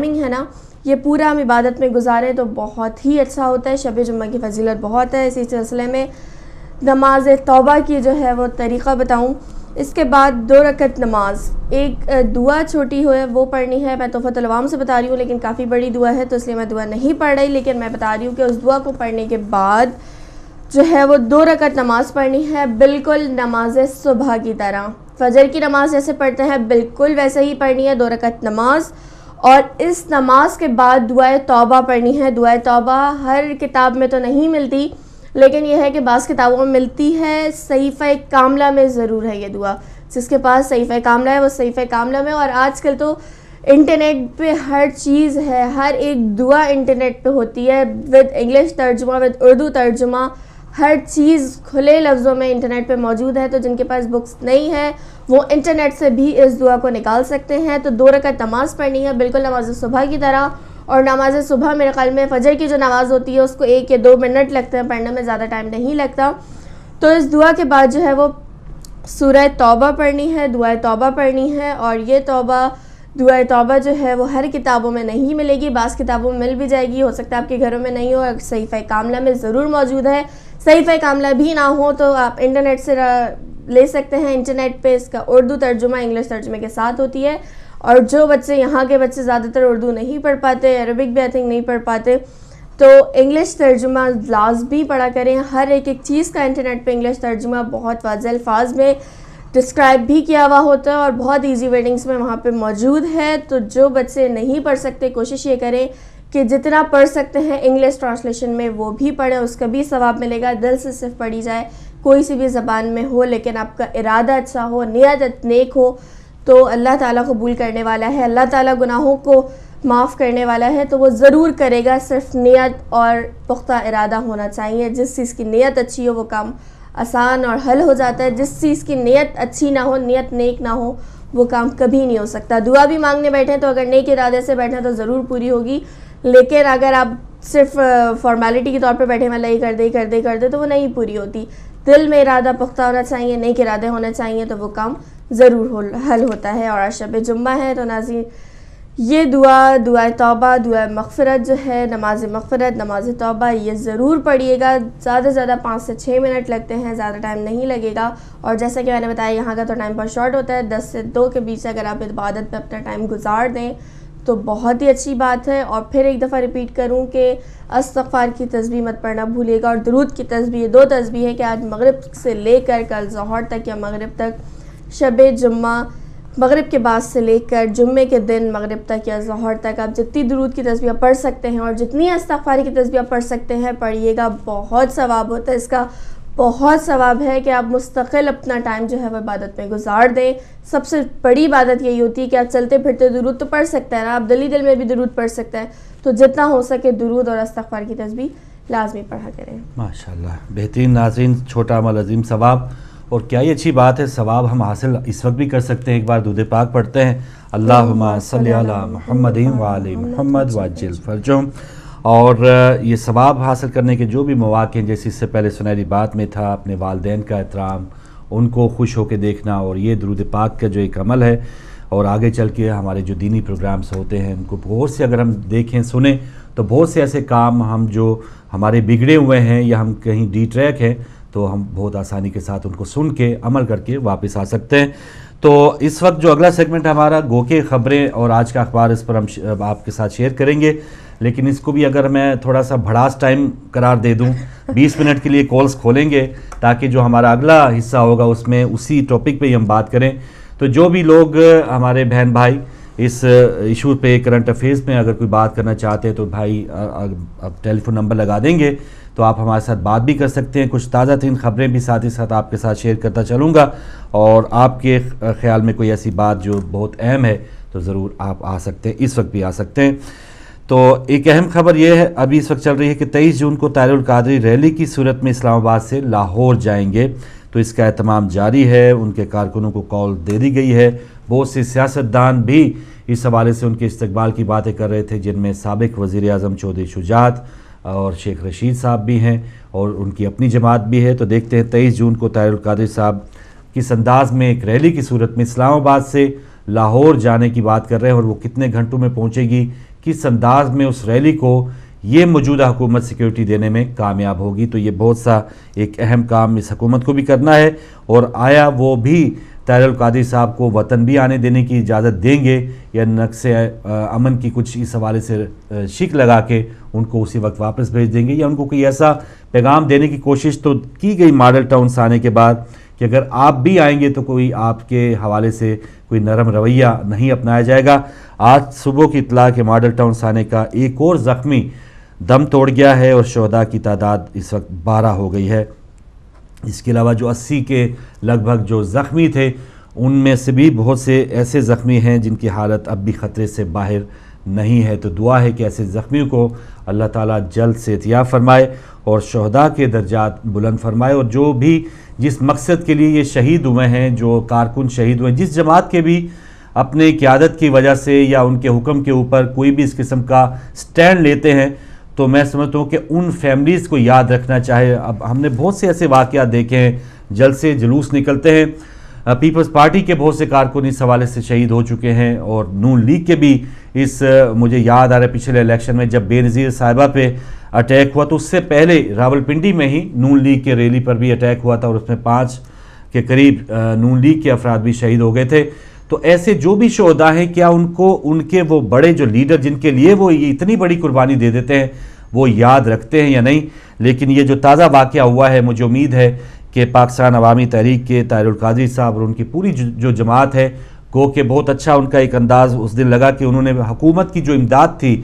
Timing ہے نا یہ پورا ہم عبادت میں گزاریں تو بہت ہی اچھا ہوتا ہے. شب جمعہ کی فضیلت بہت ہے. اسی سلسلے میں نماز توبہ کی جو ہے وہ طریقہ بتاؤں. اس کے بعد 2 رکعت نماز، ایک دعا چھوٹی ہے وہ پڑھنی ہے. میں تحفۃ العوام سے بتا رہی ہوں لیکن کافی بڑی دعا ہے تو اس لیے میں دعا نہیں پڑھ رہی، لیکن میں بتا رہی ہوں کہ اس دعا کو پڑھنے کے بعد جو ہے وہ 2 رکعت نماز پڑھنی ہے، بالکل نماز صبح کی طرح. فجر کی نماز جیسے پڑھتے ہیں بالکل ویسے ہی پڑھنی ہے 2 رکعت نماز. اور اس نماز کے بعد دعائے توبہ پڑھنی ہے. دعائے توبہ ہر کتاب میں تو نہیں ملتی، لیکن یہ ہے کہ بعض کتابوں میں ملتی ہے. صحیفہ کاملہ میں ضرور ہے یہ دعا. جس کے پاس صحیفہ کاملہ ہے وہ صحیفہ کاملہ میں. اور آج کل تو انٹرنیٹ پہ ہر چیز ہے، ہر ایک دعا انٹرنیٹ پہ ہوتی ہے ود انگلش ترجمہ، ود اردو ترجمہ. ہر چیز کھلے لفظوں میں انٹرنیٹ پہ موجود ہے. تو جن کے پاس بکس نہیں ہے وہ انٹرنیٹ سے بھی اس دعا کو نکال سکتے ہیں. تو 2 رکعت نماز پڑھنی ہے بالکل نماز صبح کی طرح. اور نماز صبح میرے خیال میں فجر کی جو نماز ہوتی ہے اس کو 1 یا 2 منٹ لگتے ہیں پڑھنے میں، زیادہ ٹائم نہیں لگتا. تو اس دعا کے بعد جو ہے وہ سورہ توبہ پڑھنی ہے، دعائے توبہ پڑھنی ہے. اور یہ دعائے توبہ جو ہے وہ ہر کتابوں میں نہیں ملے گی، بعض کتابوں میں مل بھی جائے گی، ہو سکتا ہے آپ کے گھروں میں نہیں ہو. صحیفہ کاملہ میں ضرور موجود ہے. صحیفہ کاملہ بھی نہ ہو تو آپ انٹرنیٹ سے لے سکتے ہیں. انٹرنیٹ پہ اس کا اردو ترجمہ انگلش ترجمے کے ساتھ ہوتی ہے. اور جو بچے یہاں کے بچے زیادہ تر اردو نہیں پڑھ پاتے، عربک بھی آئی تھنک نہیں پڑھ پاتے، تو انگلش ترجمہ لازمی پڑھا کریں. ہر ایک چیز کا انٹرنیٹ پہ انگلش ترجمہ بہت واضح الفاظ میں ڈسکرائب بھی کیا ہوا ہوتا ہے اور بہت ایزی ورڈنگز میں وہاں پہ موجود ہے. تو جو بچے نہیں پڑھ سکتے کوشش یہ کریں کہ جتنا پڑھ سکتے ہیں انگلش ٹرانسلیشن میں وہ بھی پڑھیں، اس کا بھی ثواب ملے گا. دل سے صرف پڑھی جائے، کوئی سی بھی زبان میں ہو، لیکن آپ کا ارادہ اچھا ہو، نیت نیک ہو تو اللہ تعالیٰ قبول کرنے والا ہے. اللہ تعالیٰ گناہوں کو معاف کرنے والا ہے تو وہ ضرور کرے گا. صرف نیت اور پختہ ارادہ ہونا چاہیے. جس چیز کی نیت اچھی ہو وہ کام آسان اور حل ہو جاتا ہے. جس چیز کی نیت اچھی نہ ہو، نیت نیک نہ ہو، وہ کام کبھی نہیں ہو سکتا. دعا بھی مانگنے بیٹھیں تو اگر نیک ارادے سے بیٹھیں تو ضرور پوری ہوگی، لیکن اگر آپ صرف فارمیلٹی کے طور پہ بیٹھے میں اللہ کر دے تو وہ نہیں پوری ہوتی. دل میں ارادہ پختہ ہونا چاہیے، نیک ارادے ہونے چاہیے تو وہ کام ضرور حل ہوتا ہے. اور شب جمعہ ہے تو ناظرین یہ دعائے توبہ، دعائے مغفرت جو ہے، نماز مغفرت، نماز توبہ یہ ضرور پڑھیے گا. زیادہ سے زیادہ 5 سے 6 منٹ لگتے ہیں، زیادہ ٹائم نہیں لگے گا. اور جیسا کہ میں نے بتایا یہاں کا تو ٹائم بہت شارٹ ہوتا ہے، 10 سے 2 کے بیچ اگر آپ عبادت میں اپنا ٹائم گزار دیں تو بہت ہی اچھی بات ہے. اور پھر ایک دفعہ ریپیٹ کروں کہ استغفار کی تسبیح مت پڑھنا بھولیے گا. اور درود کی تسبیح 2 تسبیح ہے کہ آج مغرب سے لے کر کل ظہر تک یا مغرب تک، شب جمعہ مغرب کے بعد سے لے کر جمعے کے دن مغرب تک یا ظہر تک آپ جتنی درود کی تسبیح پڑھ سکتے ہیں اور جتنی استغفار کی تسبیح پڑھ سکتے ہیں پڑھیے گا. بہت ثواب ہوتا ہے اس کا، بہت ثواب ہے کہ آپ مستقل اپنا ٹائم جو ہے وہ عبادت میں گزار دیں. سب سے بڑی عبادت یہی ہوتی ہے کہ آپ چلتے پھرتے درود تو پڑھ سکتے ہیں نا، آپ دل میں بھی درود پڑھ سکتے ہیں. تو جتنا ہو سکے درود اور استغفار کی تسبیح لازمی پڑھا کریں. ماشاءاللہ بہترین. ناظرین چھوٹا عمل عظیم ثواب، اور کیا ہی اچھی بات ہے، ثواب ہم حاصل اس وقت بھی کر سکتے ہیں. ایک بار درود پاک پڑھتے ہیں، اللہم صلی علی محمد وعلی محمد وعجل فرجہم. اور یہ ثواب حاصل کرنے کے جو بھی مواقع ہیں، جیسے اس سے پہلے سنہری بات میں تھا اپنے والدین کا احترام، ان کو خوش ہو کے دیکھنا، اور یہ درود پاک کا جو ایک عمل ہے، اور آگے چل کے ہمارے جو دینی پروگرامز ہوتے ہیں ان کو بہت سے اگر ہم دیکھیں سنیں تو بہت سے ایسے کام ہم جو ہمارے بگڑے ہوئے ہیں یا ہم کہیں ڈی ٹریک ہیں تو ہم بہت آسانی کے ساتھ ان کو سن کے عمل کر کے واپس آ سکتے ہیں. تو اس وقت جو اگلا سیگمنٹ ہمارا گو کے خبریں اور آج کا اخبار، اس پر ہم آپ کے ساتھ شیئر کریں گے. لیکن اس کو بھی اگر میں تھوڑا سا بھڑاس ٹائم قرار دے دوں، 20 منٹ کے لیے کالز کھولیں گے تاکہ جو ہمارا اگلا حصہ ہوگا اس میں اسی ٹاپک پہ ہی ہم بات کریں. تو جو بھی لوگ ہمارے بہن بھائی اس ایشو پہ کرنٹ افیئرز میں اگر کوئی بات کرنا چاہتے ہیں تو بھائی اب ٹیلی فون نمبر لگا دیں گے تو آپ ہمارے ساتھ بات بھی کر سکتے ہیں. کچھ تازہ ترین خبریں بھی ساتھ ہی ساتھ آپ کے ساتھ شیئر کرتا چلوں گا، اور آپ کے خیال میں کوئی ایسی بات جو بہت اہم ہے تو ضرور آپ آ سکتے ہیں، اس وقت بھی آ سکتے ہیں. تو ایک اہم خبر یہ ہے ابھی اس وقت چل رہی ہے کہ 23 جون کو طاہر القادری ریلی کی صورت میں اسلام آباد سے لاہور جائیں گے. تو اس کا اہتمام جاری ہے، ان کے کارکنوں کو کال دے دی گئی ہے. بہت سے سیاستدان بھی اس حوالے سے ان کے استقبال کی باتیں کر رہے تھے، جن میں سابق وزیر اعظم چودھری شجاعت اور شیخ رشید صاحب بھی ہیں، اور ان کی اپنی جماعت بھی ہے. تو دیکھتے ہیں 23 جون کو طاہر القادری صاحب کس انداز میں ایک ریلی کی صورت میں اسلام آباد سے لاہور جانے کی بات کر رہے ہیں، اور وہ کتنے گھنٹوں میں پہنچے گی، کس انداز میں اس ریلی کو یہ موجودہ حکومت سیکیورٹی دینے میں کامیاب ہوگی. تو یہ بہت سا ایک اہم کام اس حکومت کو بھی کرنا ہے. اور آیا وہ بھی طاہر القادری صاحب کو وطن بھی آنے دینے کی اجازت دیں گے یا نقص امن کی کچھ اس حوالے سے شک لگا کے ان کو اسی وقت واپس بھیج دیں گے, یا ان کو کوئی ایسا پیغام دینے کی کوشش تو کی گئی ماڈل ٹاؤنس آنے کے بعد کہ اگر آپ بھی آئیں گے تو کوئی آپ کے حوالے سے کوئی نرم رویہ نہیں اپنایا جائے گا. آج صبح کی اطلاع کہ ماڈل ٹاؤنس آنے کا ایک اور زخمی دم توڑ گیا ہے اور شہداء کی تعداد اس وقت 12 ہو گئی ہے. اس کے علاوہ جو 80 کے لگ بھگ جو زخمی تھے ان میں سے بھی بہت سے ایسے زخمی ہیں جن کی حالت اب بھی خطرے سے باہر نہیں ہے. تو دعا ہے کہ ایسے زخمیوں کو اللہ تعالیٰ جلد سے احتیاط فرمائے اور شہداء کے درجات بلند فرمائے. اور جو بھی جس مقصد کے لیے یہ شہید ہوئے ہیں, جو کارکن شہید ہوئے ہیں, جس جماعت کے بھی اپنے قیادت کی وجہ سے یا ان کے حکم کے اوپر کوئی بھی اس قسم کا سٹینڈ لیتے ہیں, تو میں سمجھتا ہوں کہ ان فیملیز کو یاد رکھنا چاہے. اب ہم نے بہت سے ایسے واقعات دیکھے ہیں, جلسے جلوس نکلتے ہیں, پیپلز پارٹی کے بہت سے کارکن اس حوالے سے شہید ہو چکے ہیں, اور نون لیگ کے بھی اس مجھے یاد آ رہا ہے پچھلے الیکشن میں جب بے نظیر صاحبہ پہ اٹیک ہوا تو اس سے پہلے راولپنڈی میں ہی نون لیگ کے ریلی پر بھی اٹیک ہوا تھا اور اس میں 5 کے قریب نون لیگ کے افراد بھی شہید ہو گئے تھے. تو ایسے جو بھی شہداء ہیں, کیا ان کو ان کے وہ بڑے جو لیڈر جن کے لیے وہ یہ اتنی بڑی قربانی دے دیتے ہیں وہ یاد رکھتے ہیں یا نہیں؟ لیکن یہ جو تازہ واقعہ ہوا ہے, مجھے امید ہے کہ پاکستان عوامی تحریک کے طاہر القادری صاحب اور ان کی پوری جو جماعت ہے, گو کہ بہت اچھا ان کا ایک انداز اس دن لگا کہ انہوں نے حکومت کی جو امداد تھی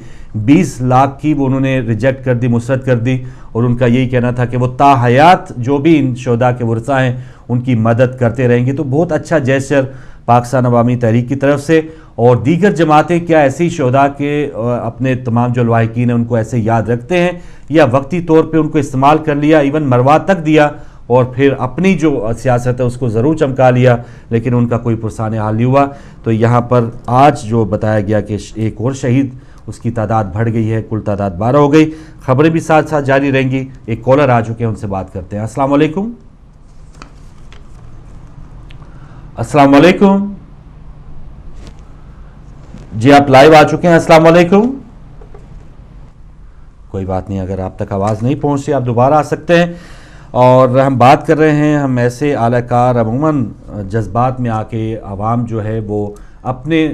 20 لاکھ کی وہ انہوں نے ریجیکٹ کر دی, مسترد کر دی, اور ان کا یہی کہنا تھا کہ وہ تا حیات جو بھی ان شہداء کے ورثاء ہیں ان کی مدد کرتے رہیں گے. تو بہت اچھا جیسچر پاکستان عوامی تحریک کی طرف سے. اور دیگر جماعتیں کیا ایسی شہداء کے اپنے تمام جو لواحقین ہیں ان کو ایسے یاد رکھتے ہیں یا وقتی طور پہ ان کو استعمال کر لیا, ایون مروا تک دیا اور پھر اپنی جو سیاست ہے اس کو ضرور چمکا لیا, لیکن ان کا کوئی پرسان حال نہیں ہوا. تو یہاں پر آج جو بتایا گیا کہ ایک اور شہید اس کی تعداد بڑھ گئی ہے, کل تعداد 12 ہو گئی. خبریں بھی ساتھ ساتھ جاری رہیں گی. ایک کالر آ چکے ہیں, ان سے بات کرتے ہیں. السلام علیکم. السلام علیکم. جی آپ لائیو آ چکے ہیں. السلام علیکم. کوئی بات نہیں, اگر آپ تک آواز نہیں پہنچتی آپ دوبارہ آ سکتے ہیں. اور ہم بات کر رہے ہیں, ہم ایسے اعلی کار عموماً جذبات میں آ کے عوام جو ہے وہ اپنے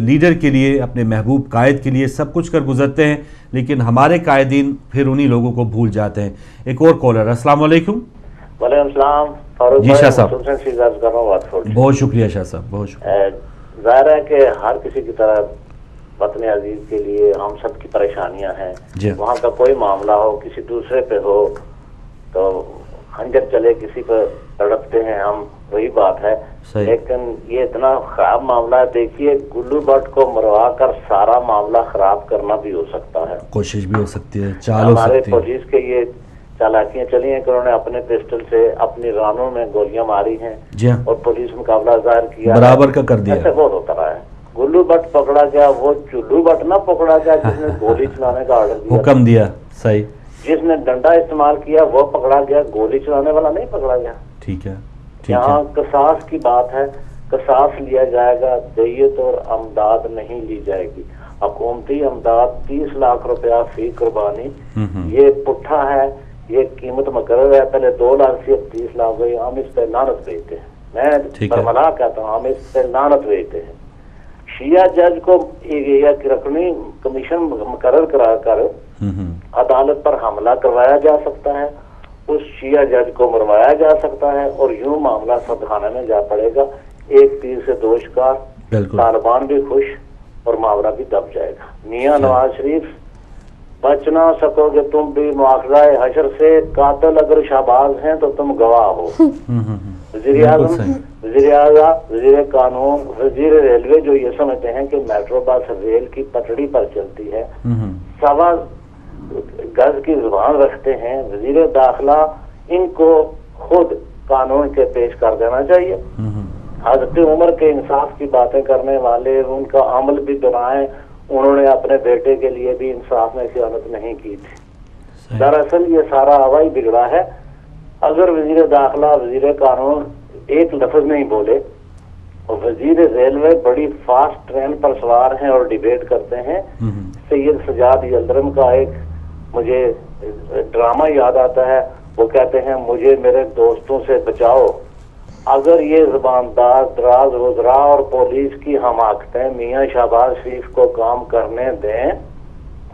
لیڈر کے لیے, اپنے محبوب قائد کے لیے سب کچھ کر گزرتے ہیں, لیکن ہمارے قائدین پھر انہی لوگوں کو بھول جاتے ہیں. ایک اور کالر. السلام علیکم. وعلیکم السلام. جی شاہ صاحب, بہت شکریہ شاہ صاحب, بہت شکریہ. ظاہر ہے کہ ہر کسی کی طرح وطن عزیز کے لیے ہم سب کی پریشانیاں ہیں. وہاں کا کوئی معاملہ ہو, کسی دوسرے پہ ہو تو خنجر چلے کسی پہ تڑپتے ہیں ہم, وہی بات ہے. لیکن یہ اتنا خراب معاملہ ہے. دیکھیے گلو بٹ کو مروا کر سارا معاملہ خراب کرنا بھی ہو سکتا ہے, کوشش بھی ہو سکتی ہے, چال ہو سکتی ہے. ہمارے پولیس کے یہ چالاکیاں چلی ہیں کہ انہوں نے اپنے پسٹل سے اپنی رانوں میں گولیاں ماری ہیں اور پولیس مقابلہ ظاہر کیا, برابر کا کر دیا. ایسے بہت ہوتا رہا ہے. گلو بٹ پکڑا گیا, وہ چلو بٹ نہ پکڑا گیا جس نے گولی چلانے کا آرڈر دیا, حکم دیا. صحیح. جس نے ڈنڈا استعمال کیا وہ پکڑا گیا, گولی چلانے والا نہیں پکڑا گیا. ٹھیک ہے. یہاں قصاص کی بات ہے, قصاص لیا جائے گا, دیت اور امداد نہیں لی جائے گی. حکومتی امداد 30 لاکھ روپیہ فی قربانی, یہ پٹھا ہے, یہ قیمت مقرر ہے. پہلے 2 لاکھ سے 30 لاکھ گئی. ہم اس پہ لعنت بھیجتے ہیں, میں برملا کہتا ہوں, ہم اس پہ لعنت بھیجتے ہیں. شیعہ جج کو رکنی کمیشن مقرر کرا کر عدالت پر حملہ کروایا جا سکتا ہے, اس شیعہ جج کو مروایا جا سکتا ہے اور یوں معاملہ سدخانے میں جا پڑے گا. ایک تیر سے 2 شکار, طالبان بھی خوش اور معاملہ بھی دب جائے گا. میاں نواز شریف بچ نہ سکو گے تم بھی مواخذہ حشر سے, قاتل اگر شہباز ہیں تو تم گواہ ہو. وزیر اعظم, وزیر اعلیٰ, وزیر قانون, وزیر ریلوے جو یہ سمجھتے ہیں کہ میٹرو بس ریل کی پٹڑی پر چلتی ہے, 1.25 گز کی زبان رکھتے ہیں. وزیر داخلہ ان کو خود قانون کے پیش کر دینا چاہیے. حضرت عمر کے انصاف کی باتیں کرنے والے ان کا عمل بھی دہرائیں, انہوں نے اپنے بیٹے کے لیے بھی انصاف میں خیانت نہیں کی تھی. دراصل یہ سارا ہوا ہی بگڑا ہے. اگر وزیر داخلہ, وزیر قانون ایک لفظ نہیں بولے وزیر ریلوے بڑی فاسٹ ٹرین پر سوار ہیں اور ڈیبیٹ کرتے ہیں. سید سجاد یلدرم کا ایک مجھے ڈرامہ یاد آتا ہے. وہ کہتے ہیں مجھے میرے دوستوں سے بچاؤ. اگر یہ زباندار دراز وزراء اور پولیس کی حماقتیں میاں شہباز شریف کو کام کرنے دیں,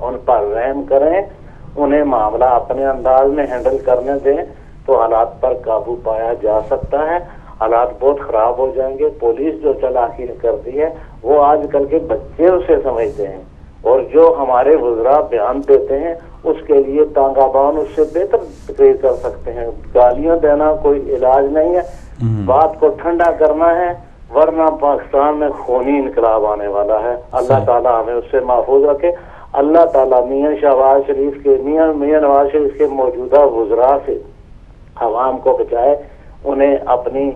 ان پر رحم کریں, انہیں معاملہ اپنے انداز میں ہینڈل کرنے دیں, تو حالات پر قابو پایا جا سکتا ہے. حالات بہت خراب ہو جائیں گے. پولیس جو چلاکی کرتی ہے وہ آج کل کے بچے اسے سمجھتے ہیں, اور جو ہمارے وزراء بیان دیتے ہیں اس کے لیے تانگا بان اس سے بہتر تقریر کر سکتے ہیں. گالیاں دینا کوئی علاج نہیں ہے, بات کو ٹھنڈا کرنا ہے, ورنہ پاکستان میں خونی انقلاب آنے والا ہے. اللہ تعالیٰ ہمیں اس سے محفوظ رکھے. اللہ تعالیٰ میاں شہباز شریف کے میاں نواز شریف کے موجودہ وزراء سے عوام کو بچائے. انہیں اپنی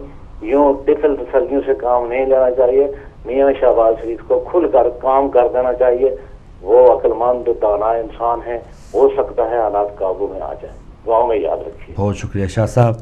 یوں ٹفل تسلیوں سے کام نہیں لینا چاہیے. میاں شہباز شریف کو کھل کر کام کر دینا چاہیے. وہ عقل مند دانا انسان ہیں, ہو سکتا ہے حالات قابو میں آ جائیں. دعاؤں میں یاد رکھیے. بہت شکریہ شاہ صاحب.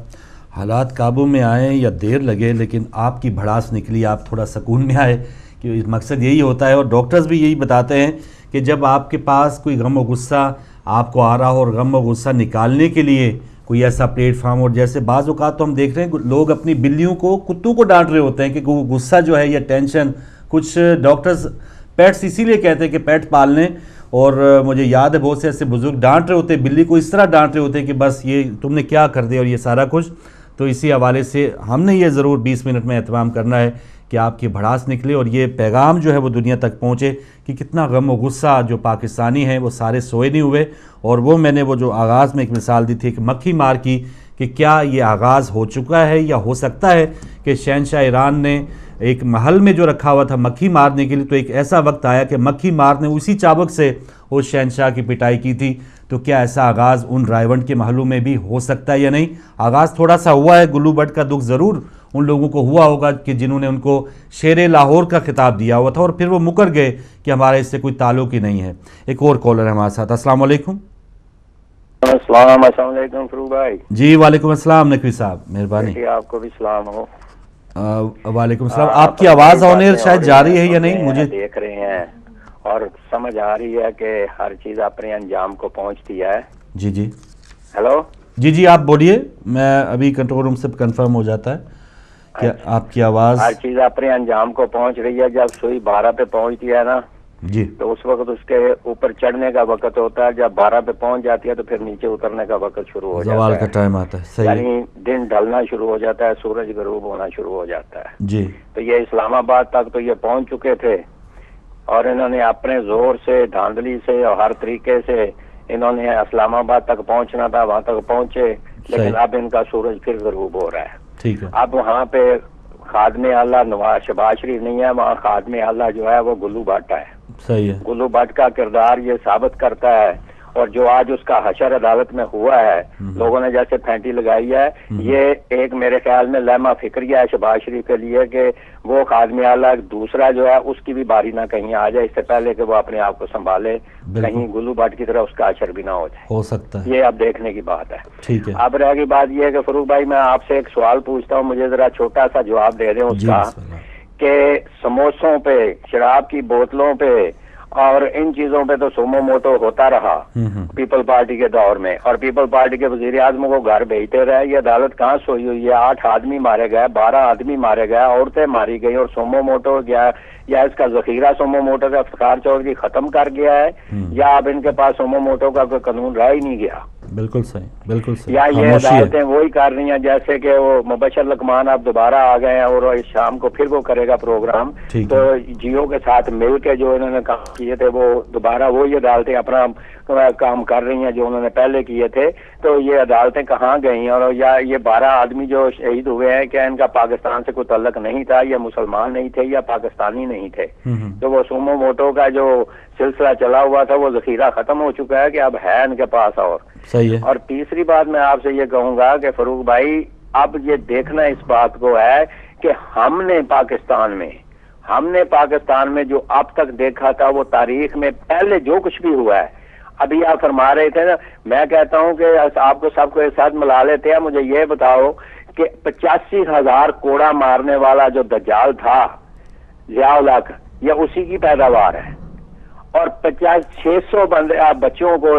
حالات قابو میں آئیں یا دیر لگے, لیکن آپ کی بھڑاس نکلی, آپ تھوڑا سکون میں آئے, کہ مقصد یہی ہوتا ہے. اور ڈاکٹرز بھی یہی بتاتے ہیں کہ جب آپ کے پاس کوئی غم و غصہ آپ کو آ رہا ہو, اور غم و غصہ نکالنے کے لیے کوئی ایسا پلیٹ فارم, اور جیسے بعض اوقات تو ہم دیکھ رہے ہیں لوگ اپنی بلیوں کو کتوں کو ڈانٹ رہے ہوتے ہیں کہ وہ غصہ جو ہے یا ٹینشن, کچھ ڈاکٹرز پیٹس اسی لیے کہتے ہیں کہ پیٹ پال لیں. اور مجھے یاد ہے بہت سے ایسے بزرگ ڈانٹ رہے ہوتے ہیں, بلی کو اس طرح ڈانٹ رہے ہوتے ہیں کہ بس یہ تم نے کیا کر دیا اور یہ سارا کچھ. تو اسی حوالے سے ہم نے یہ ضرور 20 منٹ میں اہتمام کرنا ہے کہ آپ کی بھڑاس نکلے اور یہ پیغام جو ہے وہ دنیا تک پہنچے کہ کتنا غم و غصہ جو پاکستانی ہیں وہ سارے سوئے نہیں ہوئے. اور وہ میں نے وہ جو آغاز میں ایک مثال دی تھی کہ مکھی مار کی, کہ کیا یہ آغاز ہو چکا ہے یا ہو سکتا ہے کہ شہنشاہ ایران نے ایک محل میں جو رکھا ہوا تھا مکھی مارنے کے لیے, تو ایک ایسا وقت آیا کہ مکھی مار نے اسی چابک سے اس شہنشاہ کی پٹائی کی تھی. تو کیا ایسا آغاز ان رائیونٹ کے محلوں میں بھی ہو سکتا ہے یا نہیں؟ آغاز تھوڑا سا ہوا ہے. گلو بٹ کا دکھ ضرور ان لوگوں کو ہوا ہوگا کہ جنہوں نے ان کو شیر لاہور کا خطاب دیا ہوا تھا, اور پھر وہ مکر گئے کہ ہمارے اس سے کوئی تعلق ہی نہیں ہے. ایک اور کالر ہے ہمارے ساتھ. السلام علیکم. السلام علیکم فروغ بھائی. جی وعلیکم السلام نقوی صاحب, مہربانی. آپ کو بھی سلام ہو. وعلیکم السلام. آپ کی آواز آن ایئر شاید جا رہی ہے یا نہیں, مجھے دیکھ رہے ہیں اور سمجھ آ رہی ہے کہ ہر چیز اپنے انجام کو پہنچتی ہے. جی جی ہیلو. جی آپ بولیے, میں ابھی کنٹرول روم سے کنفرم ہو جاتا ہے کہ آپ کی آواز. ہر چیز اپنے انجام کو پہنچ رہی ہے. جب سوئی 12 پہ پہنچتی ہے نا جی, تو اس وقت اس کے اوپر چڑھنے کا وقت ہوتا ہے. جب 12 پہ پہنچ جاتی ہے تو پھر نیچے اترنے کا وقت شروع ہو جاتا ہے, زوال کا ٹائم آتا ہے. صحیح, یعنی دن ڈھلنا شروع ہو جاتا ہے, سورج غروب ہونا شروع ہو جاتا ہے. جی. تو یہ اسلام آباد تک تو یہ پہنچ چکے تھے, اور انہوں نے اپنے زور سے, دھاندلی سے اور ہر طریقے سے انہوں نے اسلام آباد تک پہنچنا تھا, وہاں تک پہنچے, لیکن اب ان کا سورج پھر غروب ہو رہا ہے. ٹھیک ہے. اب وہاں پہ خادم اعلیٰ نواز شہباز شریف نہیں ہے, وہاں خادم اعلیٰ جو ہے وہ گلو بٹ ہے. صحیح ہے. گلو بٹ کا کردار یہ ثابت کرتا ہے, اور جو آج اس کا حشر عدالت میں ہوا ہے, لوگوں نے جیسے پھینٹی لگائی ہے, یہ ایک میرے خیال میں لمحہ فکریہ ہے شہباز شریف کے لیے کہ وہ خادم اعلیٰ دوسرا جو ہے اس کی بھی باری نہ کہیں آ جائے, اس سے پہلے کہ وہ اپنے آپ کو سنبھالے, کہیں گلو بٹ کی طرح اس کا حشر بھی نہ ہو جائے. ہو سکتا ہے, یہ اب دیکھنے کی بات ہے. ٹھیک ہے. اب رہ گئی بات یہ ہے کہ فروغ بھائی میں آپ سے ایک سوال پوچھتا ہوں, مجھے ذرا چھوٹا سا جواب دے دیں اس کا, کہ سموسوں پہ, شراب کی بوتلوں پہ اور ان چیزوں پہ تو سومو موٹو ہوتا رہا پیپل پارٹی کے دور میں, اور پیپل پارٹی کے وزیر اعظم کو گھر بھیجتے رہے. یہ عدالت کہاں سوئی ہوئی ہے؟ 8 آدمی مارے گئے, 12 آدمی مارے گئے, عورتیں ماری گئی, اور سومو موٹو یا اس کا ذخیرہ سومو موٹو کا افتخار چودھری ختم کر گیا ہے, یا اب ان کے پاس سومو موٹو کا کوئی قانون رہ ہی نہیں گیا. بالکل صحیح, بالکل صحیح. یا یہ عدالتیں وہی کر رہی ہیں جیسے کہ وہ مبشر لقمان اب دوبارہ آ گئے ہیں, اور شام کو پھر وہ کرے گا پروگرام, تو جیو کے ساتھ مل کے جو انہوں نے کام کیے تھے وہ دوبارہ وہی عدالتیں اپنا کام کر رہی ہیں جو انہوں نے پہلے کیے تھے. تو یہ عدالتیں کہاں گئی ہیں؟ اور یا یہ 12 آدمی جو شہید ہوئے ہیں, کیا ان کا پاکستان سے کوئی تعلق نہیں تھا, یا مسلمان نہیں تھے, یا پاکستانی نہیں تھے؟ تو وہ سومو موٹو کا جو سلسلہ چلا ہوا تھا وہ ذخیرہ ختم ہو چکا ہے کہ اب ہے ان کے پاس. اور صحیح ہے. اور تیسری بات میں آپ سے یہ کہوں گا کہ فروغ بھائی اب یہ دیکھنا اس بات کو ہے کہ ہم نے پاکستان میں جو اب تک دیکھا تھا وہ تاریخ میں پہلے جو کچھ بھی ہوا ہے, ابھی آپ فرما رہے تھے نا, میں کہتا ہوں کہ آپ کو سب کو ایک ساتھ ملا لیتے ہیں. مجھے یہ بتاؤ کہ 85,000 کوڑا مارنے والا جو دجال تھا ضیاء الحق، یہ اسی کی پیداوار ہے، اور 600 بچوں کو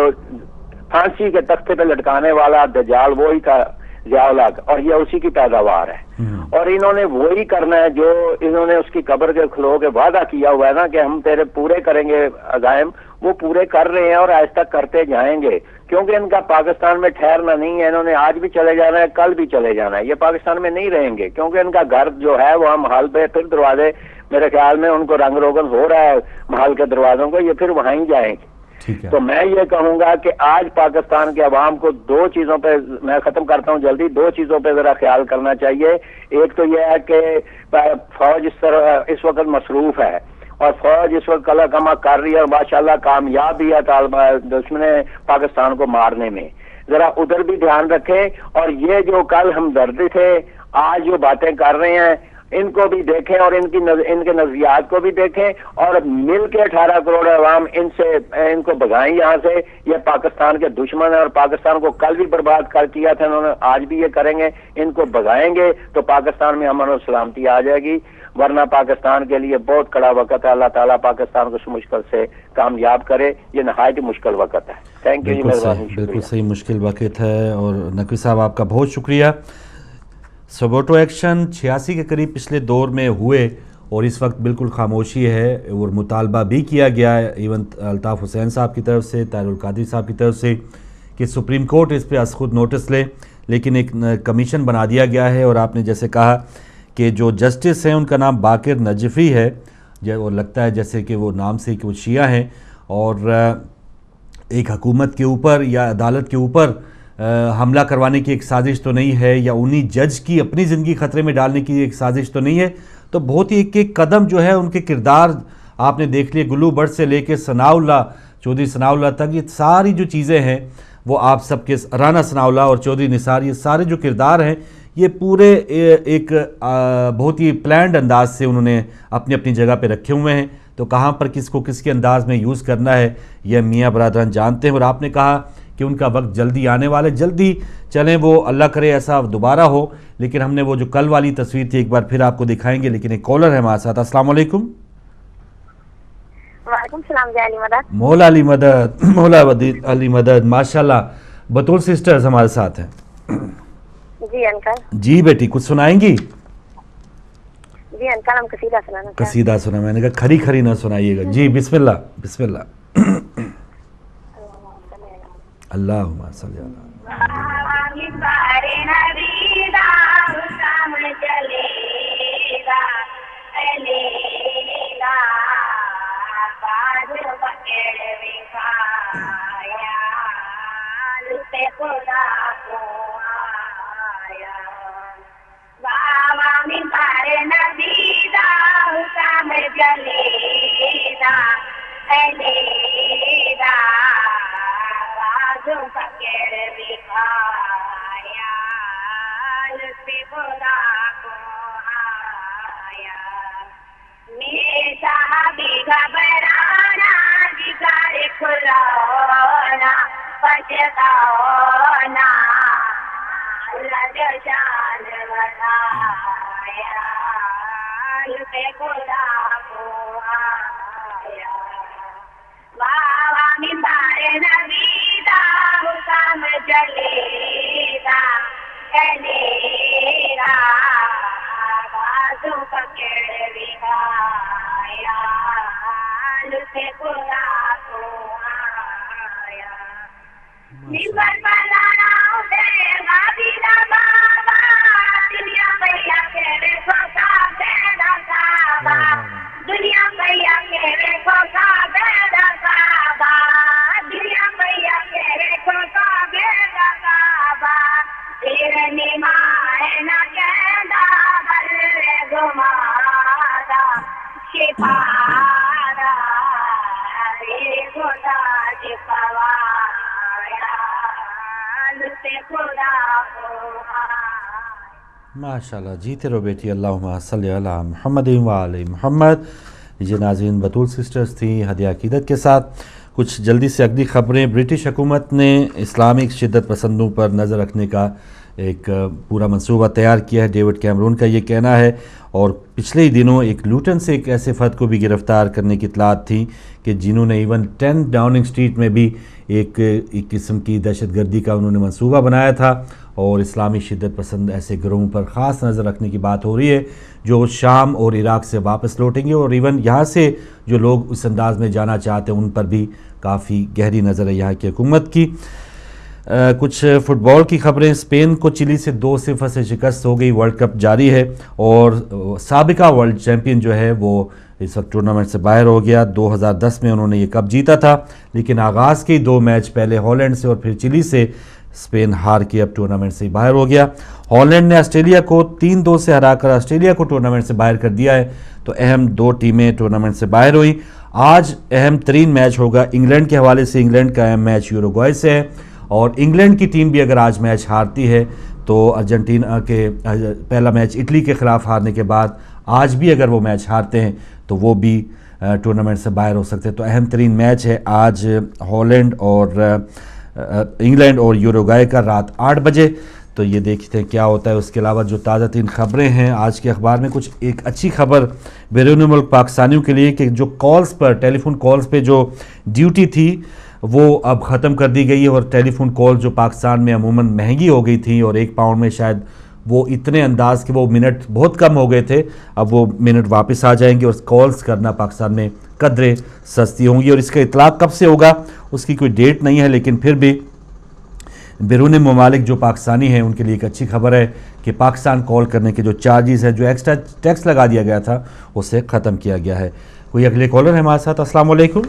پھانسی کے تختے پہ لٹکانے والا دجال وہی تھا ضیاء الحق، اور یہ اسی کی پیداوار ہے۔ اور انہوں نے وہی کرنا ہے جو انہوں نے اس کی قبر کے کھلو کے وعدہ کیا ہوا ہے نا کہ ہم تیرے پورے کریں گے عزائم، وہ پورے کر رہے ہیں اور آہستہ کرتے جائیں گے، کیونکہ ان کا پاکستان میں ٹھہرنا نہیں ہے۔ انہوں نے آج بھی چلے جانا ہے، کل بھی چلے جانا ہے، یہ پاکستان میں نہیں رہیں گے، کیونکہ ان کا گھر جو ہے وہ محل پہ پھر دروازے، میرے خیال میں ان کو رنگ روگن ہو رہا ہے محل کے دروازوں کو، یہ پھر وہاں ہی جائیں گے۔ تو میں یہ کہوں گا کہ آج پاکستان کے عوام کو دو چیزوں پہ، میں ختم کرتا ہوں جلدی، دو چیزوں پہ ذرا خیال کرنا چاہیے۔ ایک تو یہ ہے کہ فوج اس وقت مصروف ہے، اور فوج اس وقت کلا کما کر رہی ہے، اور ماشاءاللہ کامیاب بھی ہے دشمن پاکستان کو مارنے میں، ذرا ادھر بھی دھیان رکھیں۔ اور یہ جو کل ہمدردی تھے، آج جو باتیں کر رہے ہیں، ان کو بھی دیکھیں اور ان کے نظریات کو بھی دیکھیں، اور مل کے 18 کروڑ عوام ان کو بھگائیں یہاں سے۔ یہ پاکستان کے دشمن ہیں، اور پاکستان کو کل بھی برباد کر کیا تھا انہوں نے، آج بھی یہ کریں گے۔ ان کو بھگائیں گے تو پاکستان میں امن و سلامتی آ جائے گی، ورنہ پاکستان کے لیے بہت کڑا وقت ہے۔ اللہ تعالیٰ پاکستان کو اس مشکل سے کامیاب کرے، یہ نہایت ہی مشکل وقت ہے۔ تھینک یو جی، مہربانی۔ بالکل صحیح، مشکل وقت ہے، اور نقوی صاحب آپ کا بہت شکریہ۔ سبوٹو ایکشن 86 کے قریب پچھلے دور میں ہوئے، اور اس وقت بالکل خاموشی ہے، اور مطالبہ بھی کیا گیا ہے ایون الطاف حسین صاحب کی طرف سے، طاہر القادری صاحب کی طرف سے، کہ سپریم کورٹ اس پہ از خود نوٹس لے، لیکن ایک کمیشن بنا دیا گیا ہے۔ اور آپ نے جیسے کہا کہ جو جسٹس ہیں ان کا نام باقر نجفی ہے، اور لگتا ہے جیسے کہ وہ نام سے کہ وہ شیعہ ہیں، اور ایک حکومت کے اوپر یا عدالت کے اوپر حملہ کروانے کی ایک سازش تو نہیں ہے، یا انہی جج کی اپنی زندگی خطرے میں ڈالنے کی ایک سازش تو نہیں ہے۔ تو بہت ہی ایک قدم جو ہے ان کے کردار آپ نے دیکھ لیے، گلو بٹ سے لے کے ثناء اللہ، چودھری ثناء اللہ تک، یہ ساری جو چیزیں ہیں وہ آپ سب کے، رانا ثناء اللہ اور چودھری نثار، یہ سارے جو کردار ہیں یہ پورے ایک بہت ہی پلانڈ انداز سے انہوں نے اپنی اپنی جگہ پہ رکھے ہوئے ہیں۔ تو کہاں پر کس کو کس کے انداز میں یوز کرنا ہے یہ میاں برادران جانتے ہیں۔ اور آپ نے کہا کہ ان کا وقت جلدی آنے والا ہے، جلدی چلیں، وہ اللہ کرے ایسا دوبارہ ہو۔ لیکن ہم نے وہ جو کل والی تصویر تھی ایک بار پھر آپ کو دکھائیں گے، لیکن ایک کالر ہے ہمارے ساتھ۔ السلام علیکم۔ وعلیکم السلام جی، علی مدد۔ مولا علی مدد، مولا علی مدد، ماشاءاللہ۔ بطول سسٹرز ہمارے ساتھ ہیں۔ جی انکل۔ جی بیٹی، کچھ سنائیں گی؟ جی انکل، ہم قصیدہ سنانا چاہتے ہیں۔ قصیدہ سنا، میں نے کہا کھری کھری نہ سنائیے گا۔ جی بسم اللہ، بسم اللہ۔ اللہم صلی اللہ ماشاءاللہ، جیتے رہو بیٹی۔ اللہم صلی علی محمد و علی محمد۔ یہ ناظرین بطول سسٹرز تھیں ہدیہ عقیدت کے ساتھ۔ کچھ جلدی سے اگلی خبریں۔ برٹش حکومت نے اسلامک شدت پسندوں پر نظر رکھنے کا ایک پورا منصوبہ تیار کیا ہے، ڈیوڈ کیمرون کا یہ کہنا ہے۔ اور پچھلے ہی دنوں ایک لوٹن سے ایک ایسے فرد کو بھی گرفتار کرنے کی اطلاعات تھیں کہ جنہوں نے ایون 10 ڈاؤننگ اسٹریٹ میں بھی ایک قسم کی دہشت گردی کا انہوں نے منصوبہ بنایا تھا، اور اسلامی شدت پسند ایسے گروہوں پر خاص نظر رکھنے کی بات ہو رہی ہے جو شام اور عراق سے واپس لوٹیں گے، اور ایون یہاں سے جو لوگ اس انداز میں جانا چاہتے ہیں ان پر بھی کافی گہری نظر ہے یہاں کی حکومت کی۔ کچھ فٹ بال کی خبریں، اسپین کو چلی سے 2-0 سے شکست ہو گئی، ورلڈ کپ جاری ہے، اور سابقہ ورلڈ چیمپئن جو ہے وہ اس وقت ٹورنامنٹ سے باہر ہو گیا۔ 2010 میں انہوں نے یہ کپ جیتا تھا، لیکن آغاز کے 2 میچ پہلے ہالینڈ سے اور پھر چلی سے اسپین ہار کے اب ٹورنامنٹ سے باہر ہو گیا۔ ہالینڈ نے آسٹریلیا کو 3-2 سے ہرا کر آسٹریلیا کو ٹورنامنٹ سے باہر کر دیا ہے، تو اہم 2 ٹیمیں ٹورنامنٹ سے باہر ہوئیں۔ آج اہم ترین میچ ہوگا انگلینڈ کے حوالے سے، انگلینڈ کا اہم میچ یوروگوائے سے ہے، اور انگلینڈ کی ٹیم بھی اگر آج میچ ہارتی ہے تو ارجنٹینا کے پہلا میچ اٹلی کے خلاف ہارنے کے بعد آج بھی اگر وہ میچ ہارتے ہیں تو وہ بھی ٹورنامنٹ سے باہر ہو سکتے ہیں۔ تو اہم ترین میچ ہے آج ہالینڈ اور انگلینڈ اور یوروگوائے کا رات 8 بجے، تو یہ دیکھتے ہیں کیا ہوتا ہے۔ اس کے علاوہ جو تازہ ترین خبریں ہیں آج کے اخبار میں، کچھ ایک اچھی خبر بیرون ملک پاکستانیوں کے لیے کہ جو کالز پر، ٹیلی فون کالز پہ جو ڈیوٹی تھی وہ اب ختم کر دی گئی ہے، اور ٹیلی فون کال جو پاکستان میں عموماً مہنگی ہو گئی تھی اور 1 پاؤنڈ میں شاید وہ اتنے انداز کہ وہ منٹ بہت کم ہو گئے تھے، اب وہ منٹ واپس آ جائیں گے اور کالز کرنا پاکستان میں قدرے سستی ہوں گی۔ اور اس کا اطلاق کب سے ہوگا اس کی کوئی ڈیٹ نہیں ہے، لیکن پھر بھی بیرون ممالک جو پاکستانی ہیں ان کے لیے ایک اچھی خبر ہے کہ پاکستان کال کرنے کے جو چارجز ہیں، جو ایکسٹرا ٹیکس لگا دیا گیا تھا، اسے ختم کیا گیا ہے۔ کوئی اگلے کالر ہے ہمارے ساتھ؟ السلام علیکم۔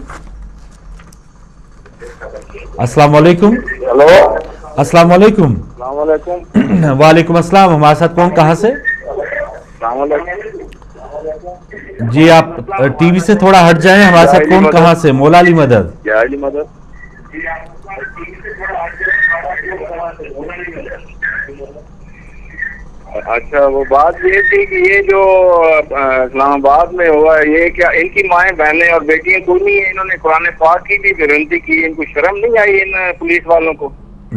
السلام علیکم۔ ہلو، السلام علیکم۔ السلام علیکم۔ وعلیکم السلام۔ ہمارے ساتھ کون، کہاں سے؟ السلام علیکم۔ جی آپ ٹی وی سے تھوڑا ہٹ جائیں۔ ہمارے ساتھ کون، کہاں سے؟ مولا علی مدد۔ علی مدد۔ اچھا، وہ بات یہ تھی کہ یہ جو اسلام آباد میں ہوا ہے، یہ کیا ان کی مائیں بہنیں اور بیٹیاں کوئی نہیں ہیں؟ انہوں نے قرآن پاک کی بھی گارنٹی کی، ان کو شرم نہیں آئی ان پولیس والوں کو؟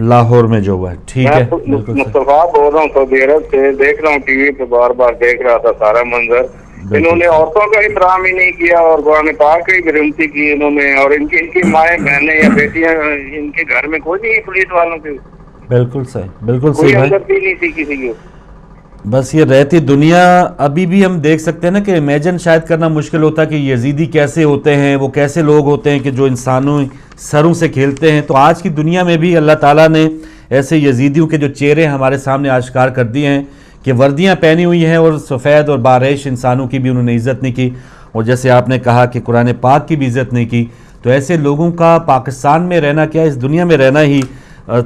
لاہور میں جو ہوا ہے، ٹھیک ہے۔ مصطفیٰ بول رہا ہوں سعودی عرب سے، دیکھ رہا ہوں ٹی وی پہ، بار بار دیکھ رہا تھا سارا منظر۔ انہوں نے عورتوں کا احترام ہی نہیں کیا اور قرآن پاک کی گارنٹی کی انہوں نے، اور ان کی مائیں بہنیں یا بیٹیاں ان کے گھر میں کوئی نہیں پولیس والوں کے۔ بالکل صحیح، بالکل کوئی صحیح اندر بھی نہیں تھی کسی کی۔ بس یہ رہتی دنیا ابھی بھی ہم دیکھ سکتے ہیں نا کہ امیجن شاید کرنا مشکل ہوتا کہ یزیدی کیسے ہوتے ہیں، وہ کیسے لوگ ہوتے ہیں کہ جو انسانوں سروں سے کھیلتے ہیں۔ تو آج کی دنیا میں بھی اللہ تعالیٰ نے ایسے یزیدیوں کے جو چہرے ہمارے سامنے آشکار کر دیے ہیں کہ وردیاں پہنی ہوئی ہیں اور سفید اور باریش انسانوں کی بھی انہوں نے عزت نہیں کی، اور جیسے آپ نے کہا کہ قرآن پاک کی بھی عزت نہیں کی، تو ایسے لوگوں کا پاکستان میں رہنا کیا، اس دنیا میں رہنا ہی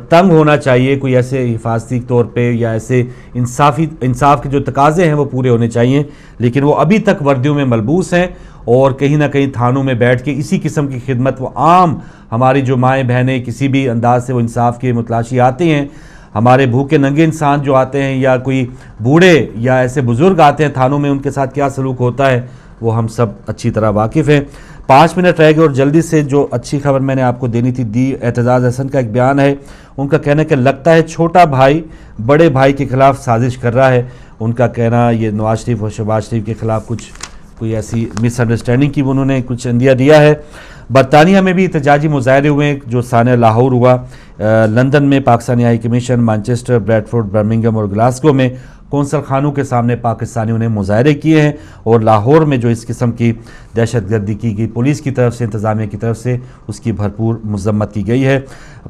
تنگ ہونا چاہیے۔ کوئی ایسے حفاظتی طور پہ یا ایسے انصاف کے جو تقاضے ہیں وہ پورے ہونے چاہیے، لیکن وہ ابھی تک وردیوں میں ملبوس ہیں، اور کہیں نہ کہیں تھانوں میں بیٹھ کے اسی قسم کی خدمت وہ عام ہماری جو مائیں بہنیں کسی بھی انداز سے وہ انصاف کے متلاشی آتے ہیں، ہمارے بھوکے ننگے انسان جو آتے ہیں یا کوئی بوڑھے یا ایسے بزرگ آتے ہیں تھانوں میں، ان کے ساتھ کیا سلوک ہوتا ہے وہ ہم سب اچھی طرح واقف ہیں۔ 5 منٹ رہ گئے، اور جلدی سے جو اچھی خبر میں نے آپ کو دینی تھی اعتزاز احسن کا ایک بیان ہے، ان کا کہنا ہے کہ لگتا ہے چھوٹا بھائی بڑے بھائی کے خلاف سازش کر رہا ہے۔ ان کا کہنا یہ نواز شریف اور شہباز شریف کے خلاف کوئی ایسی مس انڈرسٹینڈنگ کی انہوں نے کچھ اندیا دیا ہے۔ برطانیہ میں بھی احتجاجی مظاہرے ہوئے جو سانحہ لاہور ہوا، لندن میں Pakistani high commission, Manchester, Bradford, Birmingham اور گلاسگو میں کونسل خانوں کے سامنے پاکستانیوں نے مظاہرے کیے ہیں، اور لاہور میں جو اس قسم کی دہشت گردی کی گئی پولیس کی طرف سے، انتظامیہ کی طرف سے، اس کی بھرپور مذمت کی گئی ہے۔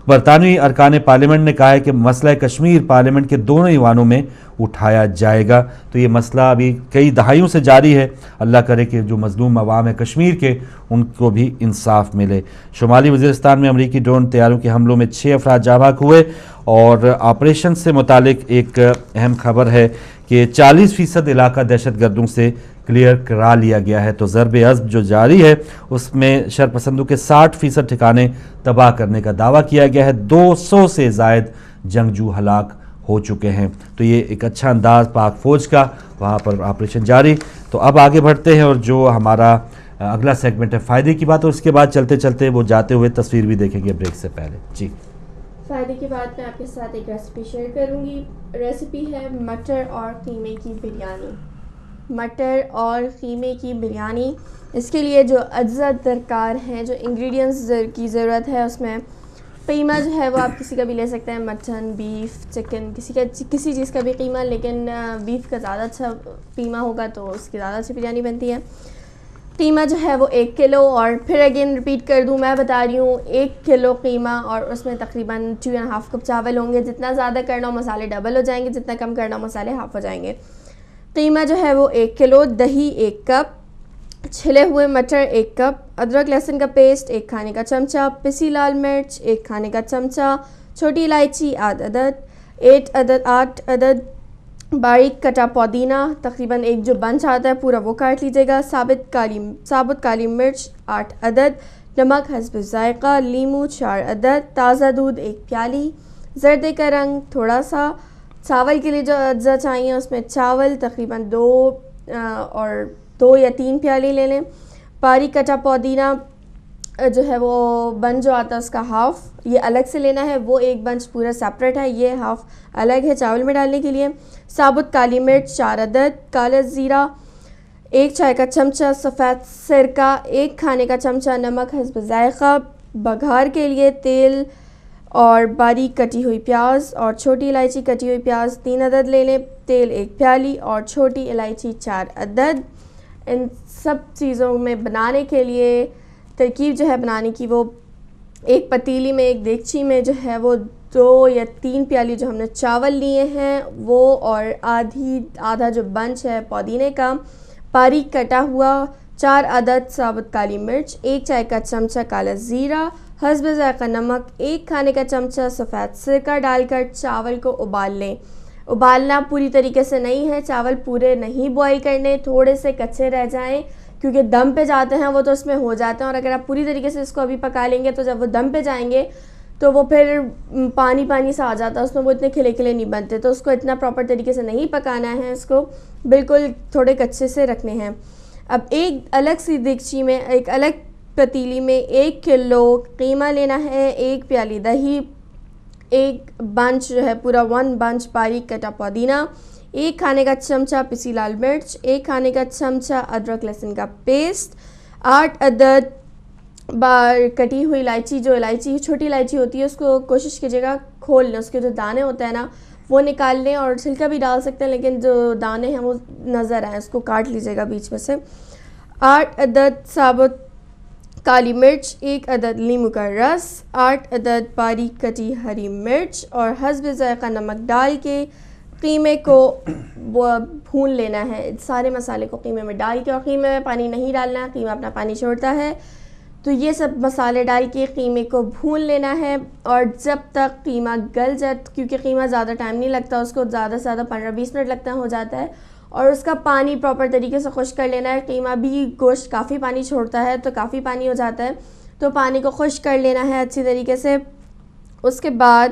برطانوی ارکان پارلیمنٹ نے کہا ہے کہ مسئلہ کشمیر پارلیمنٹ کے دونوں ایوانوں میں اٹھایا جائے گا۔ تو یہ مسئلہ ابھی کئی دہائیوں سے جاری ہے، اللہ کرے کہ جو مظلوم عوام ہے کشمیر کے ان کو بھی انصاف ملے۔ شمالی وزیرستان میں امریکی ڈرون طیاروں کے حملوں میں 6 افراد جاں بحق ہوئے، اور آپریشن سے متعلق ایک اہم خبر ہے کہ 40% علاقہ دہشت گردوں سے کلیئر کرا لیا گیا ہے۔ تو ضرب عزم جو جاری ہے اس میں شرپسندوں کے 60% ٹھکانے تباہ کرنے کا دعویٰ کیا گیا ہے، 200 سے زائد جنگجو ہلاک ہو چکے ہیں۔ تو یہ ایک اچھا انداز پاک فوج کا، وہاں پر آپریشن جاری۔ تو اب آگے بڑھتے ہیں، اور جو ہمارا اگلا سیگمنٹ ہے فائدے کی بات، اور اس کے بعد چلتے چلتے وہ جاتے ہوئے تصویر بھی دیکھیں گے بریک سے پہلے۔ جی فائدے کی بات میں آپ کے ساتھ ایک ریسیپی شیئر کروں گی. ریسیپی ہے مٹر اور قیمے کی بریانی. مٹر اور قیمے کی بریانی. اس کے لیے جو اجزاء درکار ہیں, جو انگریڈینٹس کی ضرورت ہے, اس میں قیمہ جو ہے وہ آپ کسی کا بھی لے سکتے ہیں, مٹن, بیف, چکن, کسی چیز کا بھی قیمہ, لیکن بیف کا زیادہ اچھا قیمہ ہوگا تو اس کی زیادہ اچھی بریانی بنتی ہے. قیمہ جو ہے وہ 1 کلو, اور پھر اگین ریپیٹ کر دوں, میں بتا رہی ہوں 1 کلو قیمہ اور اس میں تقریباً 2.5 کپ چاول ہوں گے. جتنا زیادہ کرنا ہو مسالے ڈبل ہو جائیں گے, جتنا کم کرنا ہو مسالے ہاف ہو جائیں گے. قیمہ جو ہے وہ 1 کلو, دہی 1 کپ, چھلے ہوئے مٹر 1 کپ, ادرک لہسن کا پیسٹ 1 کھانے کا چمچہ, پسی لال مرچ 1 کھانے کا چمچہ, چھوٹی الائچی آدھ عدد, 8 عدد باریک کٹا پودینہ, تقریباً 1 جو بنچ آتا ہے پورا وہ کاٹ لیجیے گا, ثابت کالی مرچ 8 عدد, نمک حسب ذائقہ, لیمو 4 عدد, تازہ دودھ 1 پیالی, زردے کا رنگ تھوڑا سا. چاول کے لیے جو اجزاء چاہیے اس میں چاول تقریباً 2 یا 3 پیالی لے لیں. باریک کٹا پودینہ جو ہے وہ بنچ جو آتا ہے اس کا ہاف یہ الگ سے لینا ہے, وہ 1 بنچ پورا سیپریٹ ہے, یہ ہاف الگ ہے چاول میں ڈالنے کے لیے. ثابت کالی مرچ 4 عدد, کالا زیرہ 1 چائے کا چمچہ, سفید سرکہ 1 کھانے کا چمچہ, نمک حسب ذائقہ. بگھار کے لیے تیل اور باریک کٹی ہوئی پیاز اور چھوٹی الائچی کٹی ہوئی پیاز 3 عدد لے لیں, تیل 1 پیالی اور چھوٹی الائچی 4 عدد. ان سب چیزوں میں بنانے کے لیے ترکیب جو ہے بنانے کی, وہ ایک پتیلی میں, ایک دیگچی میں جو ہے وہ 2 یا 3 پیالی جو ہم نے چاول لیے ہیں وہ, اور آدھا جو بنچ ہے پودینے کا, باریک کٹا ہوا 4 عدد ثابت کالی مرچ, 1 چائے کا چمچہ کالا زیرہ, حسب ذائقہ نمک, 1 کھانے کا چمچہ سفید سرکہ ڈال کر چاول کو ابال لیں. ابالنا پوری طریقے سے نہیں ہے, چاول پورے نہیں بوائل کرنے, تھوڑے سے کچے رہ جائیں کیونکہ دم پہ جاتے ہیں وہ تو اس میں ہو جاتے ہیں, اور اگر آپ پوری طریقے سے اس کو ابھی پکا لیں گے تو جب وہ دم پہ جائیں گے تو وہ پھر پانی سا آ جاتا ہے اس میں, وہ اتنے کھلے نہیں بنتے. تو اس کو اتنا پراپر طریقے سے نہیں پکانا ہے, اس کو بالکل تھوڑے کچے سے رکھنے ہیں. اب ایک الگ سی دیگچی میں, ایک الگ پتیلی میں 1 کلو قیمہ لینا ہے, 1 پیالی دہی, 1 بنچ جو ہے پورا 1 بنچ باریک کٹا پودینہ, 1 کھانے کا چمچہ پسی لال مرچ, 1 کھانے کا چمچہ ادرک لہسن کا پیسٹ, 8 عدد کٹی ہوئی الائچی. جو چھوٹی الائچی ہوتی ہے اس کو کوشش کیجیے گا کھول لیں, اس کے جو دانے ہوتے ہیں نا وہ نکال لیں, اور چھلکا بھی ڈال سکتے ہیں لیکن جو دانے ہیں وہ نظر آئیں اس کو کاٹ لیجیے گا بیچ میں سے. 8 عدد ثابت کالی مرچ, 1 عدد لیمو کا رس, 8 عدد باریک کٹی ہری مرچ, اور حسب ذائقہ نمک ڈال کے قیمے کو بھون لینا ہے. سارے مسالے کو قیمے میں ڈال کے, اور قیمے میں پانی نہیں ڈالنا ہے, قیمہ اپنا پانی چھوڑتا ہے, تو یہ سب مسالے ڈال کے قیمے کو بھون لینا ہے. اور جب تک قیمہ گل جائے, کیونکہ قیمہ زیادہ ٹائم نہیں لگتا, اس کو زیادہ سے زیادہ 15-20 منٹ لگتا ہے, ہو جاتا ہے, اور اس کا پانی پراپر طریقے سے خشک کر لینا ہے. قیمہ بھی گوشت کافی پانی چھوڑتا ہے تو کافی پانی ہو جاتا ہے, تو پانی کو خشک کر لینا ہے اچھی طریقے سے. اس کے بعد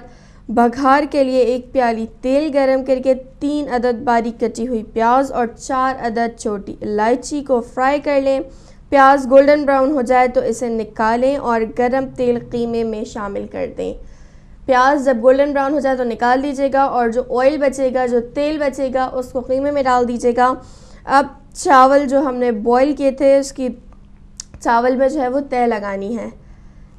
بگھار کے لیے 1 پیالی تیل گرم کر کے 3 عدد باریک کٹی ہوئی پیاز اور 4 عدد چھوٹی الائچی کو فرائی کر لیں. پیاز گولڈن براؤن ہو جائے تو اسے نکالیں اور گرم تیل قیمے میں شامل کر دیں. پیاز جب گولڈن براؤن ہو جائے تو نکال دیجیے گا, اور جو آئل بچے گا, جو تیل بچے گا, اس کو قیمے میں ڈال دیجیے گا. اب چاول جو ہم نے بوائل کیے تھے اس کی چاول میں جو ہے وہ تہ لگانی ہے,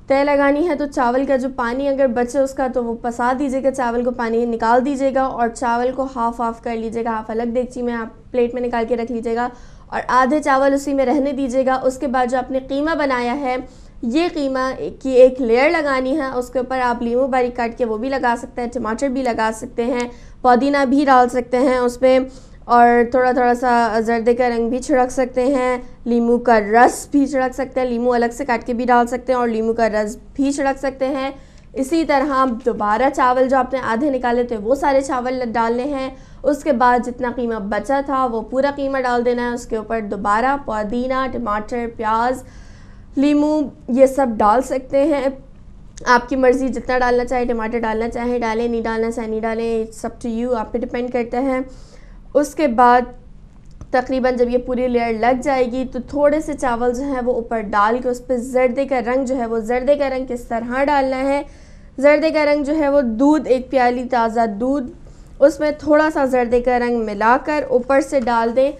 تو چاول کا جو پانی اگر بچے اس کا تو وہ پسا دیجیے گا, چاول کو پانی نکال دیجیے گا, اور چاول کو ہاف کر لیجیے گا, ہاف الگ دیگچی میں آپ پلیٹ میں نکال کے رکھ لیجیے گا, اور آدھے چاول اسی میں رہنے دیجیے گا. اس کے بعد جو آپ نے قیمہ بنایا ہے, یہ قیمہ کی ایک لیئر لگانی ہے, اس کے اوپر آپ لیمو باریک کاٹ کے وہ بھی لگا سکتے ہیں, ٹماٹر بھی لگا سکتے ہیں, پودینہ بھی ڈال سکتے ہیں اس پہ, اور تھوڑا سا زردے کا رنگ بھی چھڑک سکتے ہیں, لیمو کا رس بھی چھڑک سکتے ہیں, لیمو الگ سے کاٹ کے بھی ڈال سکتے ہیں اور لیمو کا رس بھی چھڑک سکتے ہیں. اسی طرح دوبارہ چاول جو آپ نے آدھے نکالے تھے وہ سارے چاول ڈالنے ہیں. اس کے بعد جتنا قیمہ بچا تھا وہ پورا قیمہ ڈال دینا ہے, اس کے اوپر دوبارہ پودینہ, ٹماٹر, پیاز, لیمو یہ سب ڈال سکتے ہیں. آپ کی مرضی جتنا ڈالنا چاہے, ٹماٹر ڈالنا چاہے ڈالیں, نہیں ڈالنا چاہے نہیں ڈالیں, اٹس اپ ٹو یو, آپ پہ ڈپینڈ کرتا ہے. اس کے بعد تقریباً جب یہ پوری لیئر لگ جائے گی تو تھوڑے سے چاول جو ہیں وہ اوپر ڈال کے اس پہ زردے کا رنگ جو ہے وہ زردے کا رنگ کس طرح ڈالنا ہے, زردے کا رنگ جو ہے وہ دودھ، ایک پیالی تازہ دودھ، اس میں تھوڑا سا زردے کا رنگ ملا کر اوپر سے ڈال دیں.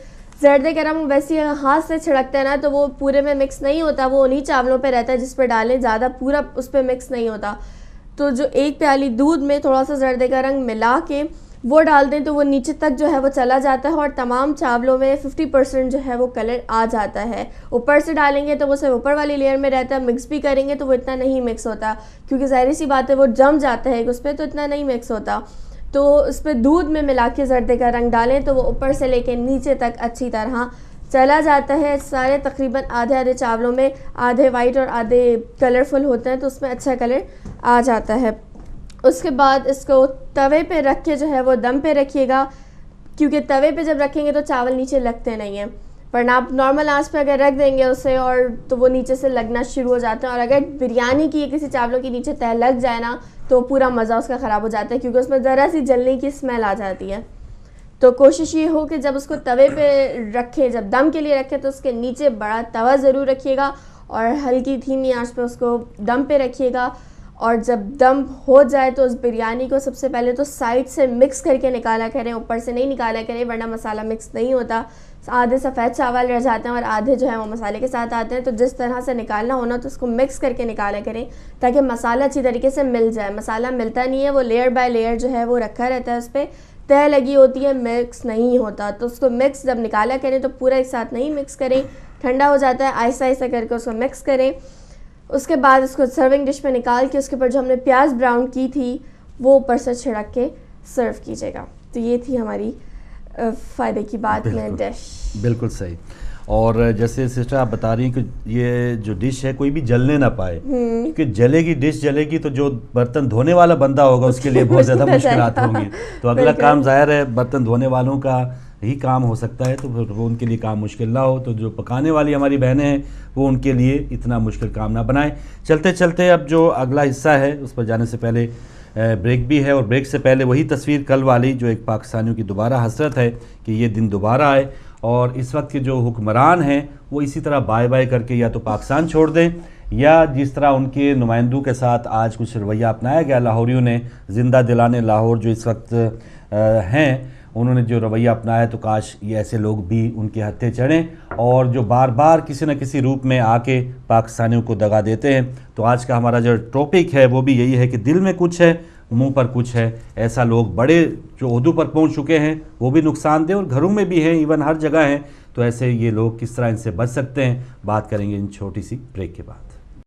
زردے کا رنگ ویسے ہاتھ سے چھڑکتے ہیں نا تو وہ پورے میں مکس نہیں ہوتا، وہ انہی چاولوں پہ رہتا ہے جس پہ ڈالیں، زیادہ پورا اس پہ مکس نہیں ہوتا. تو جو ایک پیالی دودھ میں تھوڑا سا زردے کا رنگ ملا کے وہ ڈال دیں تو وہ نیچے تک جو ہے وہ چلا جاتا ہے اور تمام چاولوں میں 50% جو ہے وہ کلر آ جاتا ہے. اوپر سے ڈالیں گے تو وہ صرف اوپر والی لیئر میں رہتا ہے، مکس بھی کریں گے تو وہ اتنا نہیں مکس ہوتا کیونکہ ظاہری سی بات ہے وہ جم جاتا ہے اس پہ، تو اتنا نہیں مکس ہوتا. تو اس پہ دودھ میں ملا کے زردے کا رنگ ڈالیں تو وہ اوپر سے لے کے نیچے تک اچھی طرح چلا جاتا ہے. سارے تقریباً آدھے چاولوں میں آدھے وائٹ اور آدھے کلرفل ہوتے ہیں تو اس میں اچھا کلر آ جاتا ہے. اس کے بعد اس کو توے پہ رکھ کے جو ہے وہ دم پہ رکھیے گا، کیونکہ توے پہ جب رکھیں گے تو چاول نیچے لگتے نہیں ہیں، ورنہ آپ نارمل آنچ پہ اگر رکھ دیں گے اسے اور تو وہ نیچے سے لگنا شروع ہو جاتے ہیں. اور اگر بریانی کی کسی چاولوں کے نیچے تہ لگ جائے نا تو پورا مزہ اس کا خراب ہو جاتا ہے، کیونکہ اس میں ذرا سی جلنے کی اسمیل آ جاتی ہے. تو کوشش یہ ہو کہ جب اس کو توے پہ رکھیں، جب دم کے لیے رکھیں تو اس کے نیچے بڑا توا ضرور رکھیے گا اور ہلکی دھیمی آنچ پہ اس کو دم پہ رکھیے گا. اور جب دم ہو جائے تو اس بریانی کو سب سے پہلے تو سائڈ سے مکس کر کے نکالا کریں، اوپر سے نہیں نکالا کریں ورنہ مسالہ مکس نہیں ہوتا. آدھے سفید چاول رہ جاتے ہیں اور آدھے جو ہے وہ مسالے کے ساتھ آتے ہیں، تو جس طرح سے نکالنا ہونا تو اس کو مکس کر کے نکالا کریں تاکہ مسالہ اچھی طریقے سے مل جائے. مسالہ ملتا نہیں ہے، وہ لیئر بائی لیئر جو ہے وہ رکھا رہتا ہے، اس پہ تہ لگی ہوتی ہے، مکس نہیں ہوتا. تو اس کو مکس جب نکالا کریں تو پورا ایک ساتھ نہیں مکس کریں، ٹھنڈا ہو جاتا ہے، آہستہ آہستہ کر کے اس کو مکس کریں. اس کے بعد اس کو سرونگ ڈش میں نکال کے اس کے اوپر جو ہم نے پیاز براؤن کی تھی وہ اوپر سے چھڑک کے سرو کیجیے گا. تو یہ تھی ہماری فائدے کی بات میں ڈش. بالکل صحیح. اور جیسے سسٹر آپ بتا رہی ہیں کہ یہ جو ڈش ہے کوئی بھی جلنے نہ پائے، کیونکہ جلے گی ڈش جلے گی تو جو برتن دھونے والا بندہ ہوگا اس کے لیے بہت زیادہ مشکلات ہوں گی. تو اگلا کام ظاہر ہے برتن دھونے والوں کا ہی کام ہو سکتا ہے، تو پھر وہ ان کے لیے کام مشکل نہ ہو. تو جو پکانے والی ہماری بہنیں ہیں وہ ان کے لیے اتنا مشکل کام نہ بنائیں. چلتے چلتے اب جو اگلا حصہ ہے اس پر جانے سے پہلے بریک بھی ہے، اور بریک سے پہلے وہی تصویر کل والی جو ایک پاکستانیوں کی دوبارہ حسرت ہے کہ یہ دن دوبارہ آئے، اور اس وقت کے جو حکمران ہیں وہ اسی طرح بائے بائے کر کے یا تو پاکستان چھوڑ دیں، یا جس طرح ان کے نمائندوں کے ساتھ آج کچھ رویہ اپنایا گیا لاہوریوں نے، زندہ دلانے لاہور جو اس وقت ہیں انہوں نے جو رویہ اپنایا، تو کاش یہ ایسے لوگ بھی ان کے ہتھے چڑھیں اور جو بار بار کسی نہ کسی روپ میں آ کے پاکستانیوں کو دغا دیتے ہیں. تو آج کا ہمارا جو ٹاپک ہے وہ بھی یہی ہے کہ دل میں کچھ ہے منہ پر کچھ ہے. ایسا لوگ بڑے جو عہدوں پر پہنچ چکے ہیں وہ بھی نقصان دہ اور گھروں میں بھی ہیں، ایون ہر جگہ ہیں. تو ایسے یہ لوگ کس طرح ان سے بچ سکتے ہیں، بات کریں گے ان چھوٹی سی بریک کے بعد.